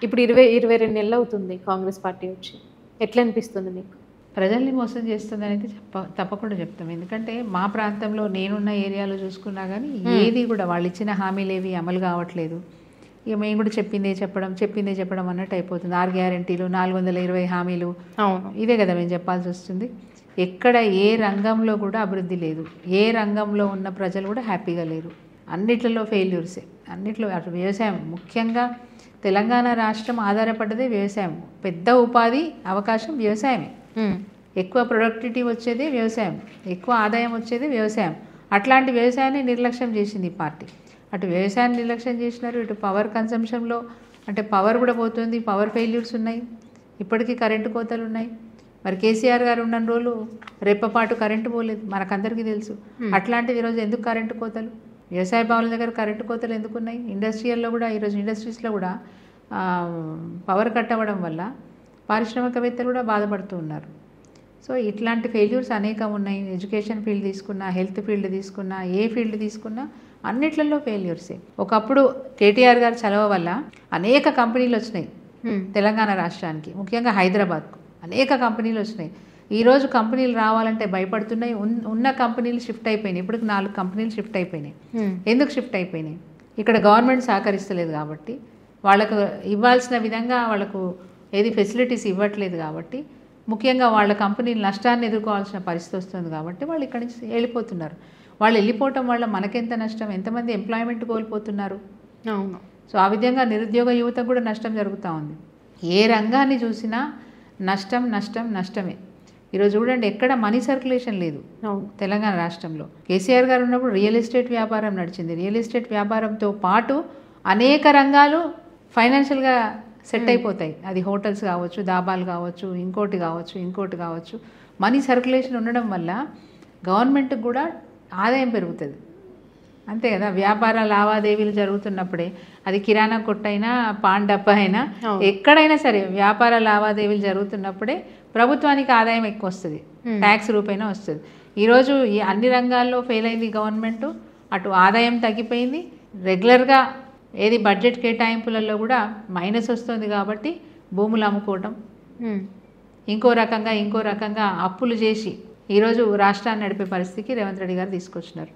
ఇప్పుడు 22 నెలలు అవుతుంది కాంగ్రెస్ పార్టీ వచ్చి. ఎట్లా అనిపిస్తుంది మీకు? ప్రజల్ని మోసం చేస్తుందని అయితే తప్పకుండా చెప్తాం. ఎందుకంటే మా ప్రాంతంలో నేనున్న ఏరియాలో చూసుకున్నా కానీ ఏది కూడా వాళ్ళు ఇచ్చిన హామీలు ఏవి అమలు కావట్లేదు. ఇక మేము కూడా చెప్పిందే చెప్పడం అన్నట్టు అయిపోతుంది. 6 గ్యారెంటీలు, 420 హామీలు, అవును, ఇదే కదా మేము చెప్పాల్సి వస్తుంది. ఎక్కడ ఏ రంగంలో కూడా అభివృద్ధి లేదు. ఏ రంగంలో ఉన్న ప్రజలు కూడా హ్యాపీగా లేరు. అన్నిట్లలో ఫెయిల్యూర్సే. అన్నిట్లో అటు వ్యవసాయం, ముఖ్యంగా తెలంగాణ రాష్ట్రం ఆధారపడ్డదే వ్యవసాయం. పెద్ద ఉపాధి అవకాశం వ్యవసాయమే. ఎక్కువ ప్రొడక్టివిటీ వచ్చేది వ్యవసాయం, ఎక్కువ ఆదాయం వచ్చేది వ్యవసాయం. అట్లాంటి వ్యవసాయాన్ని నిర్లక్ష్యం చేసింది ఈ పార్టీ. అటు వ్యవసాయాన్ని నిర్లక్ష్యం చేసినారు, ఇటు పవర్ కన్సంప్షన్లో అంటే పవర్ కూడా పోతుంది, పవర్ ఫెయిల్యూర్స్ ఉన్నాయి, ఇప్పటికీ కరెంటు కోతలు ఉన్నాయి. మరి కేసీఆర్ గారు ఉన్న రోజులు రెప్పపాటు కరెంటు పోలేదు, మనకందరికీ తెలుసు. అట్లాంటిది ఈరోజు ఎందుకు కరెంటు కోతలు? వ్యవసాయ భవనాల దగ్గర కరెంటు కోతలు ఎందుకు ఉన్నాయి? ఇండస్ట్రియల్లో కూడా ఈరోజు ఇండస్ట్రీస్లో కూడా పవర్ కట్ అవ్వడం వల్ల పారిశ్రామికవేత్తలు కూడా బాధపడుతూ ఉన్నారు. సో ఇట్లాంటి ఫెయిల్యూర్స్ అనేకం ఉన్నాయి. ఎడ్యుకేషన్ ఫీల్డ్ తీసుకున్నా, హెల్త్ ఫీల్డ్ తీసుకున్నా, ఏ ఫీల్డ్ తీసుకున్నా అన్నిట్లలో ఫెయిల్యూర్సే. ఒకప్పుడు కేటీఆర్ గారు చలవ వల్ల అనేక కంపెనీలు వచ్చినాయి తెలంగాణ రాష్ట్రానికి, ముఖ్యంగా హైదరాబాద్కు అనేక కంపెనీలు వచ్చినాయి. ఈరోజు కంపెనీలు రావాలంటే భయపడుతున్నాయి. ఉన్న కంపెనీలు షిఫ్ట్ అయిపోయినాయి. ఇప్పటికి 4 కంపెనీలు షిఫ్ట్ అయిపోయినాయి. ఎందుకు షిఫ్ట్ అయిపోయినాయి? ఇక్కడ గవర్నమెంట్ సహకరిస్తలేదు కాబట్టి, వాళ్ళకు ఇవ్వాల్సిన విధంగా వాళ్ళకు ఏది ఫెసిలిటీస్ ఇవ్వట్లేదు కాబట్టి, ముఖ్యంగా వాళ్ళ కంపెనీలు నష్టాన్ని ఎదుర్కోవాల్సిన పరిస్థితి వస్తుంది కాబట్టి వాళ్ళు ఇక్కడి నుంచి వెళ్ళిపోతున్నారు. వాళ్ళు వెళ్ళిపోవటం వల్ల మనకెంత నష్టం, ఎంతమంది ఎంప్లాయ్మెంట్ కోల్పోతున్నారు. అవును. సో ఆ విధంగా నిరుద్యోగ యువతకు కూడా నష్టం జరుగుతూ ఉంది. ఏ రంగాన్ని చూసినా నష్టమే. ఈరోజు చూడండి, ఎక్కడ మనీ సర్క్యులేషన్ లేదు తెలంగాణ రాష్ట్రంలో. కేసీఆర్ గారు ఉన్నప్పుడు రియల్ ఎస్టేట్ వ్యాపారం నడిచింది. రియల్ ఎస్టేట్ వ్యాపారంతో పాటు అనేక రంగాలు ఫైనాన్షియల్గా సెట్ అయిపోతాయి. అది హోటల్స్ కావచ్చు, దాబాలు కావచ్చు, ఇంకోటి కావచ్చు. మనీ సర్క్యులేషన్ ఉండడం వల్ల గవర్నమెంట్కి కూడా ఆదాయం పెరుగుతుంది. అంతే కదా, వ్యాపార లావాదేవీలు జరుగుతున్నప్పుడే, అది కిరాణా కొట్టైనా, పాన్ డబ్బా అయినా, ఎక్కడైనా సరే వ్యాపార లావాదేవీలు జరుగుతున్నప్పుడే ప్రభుత్వానికి ఆదాయం ఎక్కువ వస్తుంది, ట్యాక్స్ రూపైనా వస్తుంది. ఈరోజు ఈ అన్ని రంగాల్లో ఫెయిల్ అయింది గవర్నమెంట్. అటు ఆదాయం తగ్గిపోయింది, రెగ్యులర్గా ఏది బడ్జెట్ కేటాయింపులలో కూడా మైనస్ వస్తుంది. కాబట్టి భూములు అమ్ముకోవటం, ఇంకో రకంగా అప్పులు చేసి ఈరోజు రాష్ట్రాన్ని నడిపే పరిస్థితికి రేవంత్ రెడ్డి గారు తీసుకొచ్చినారు.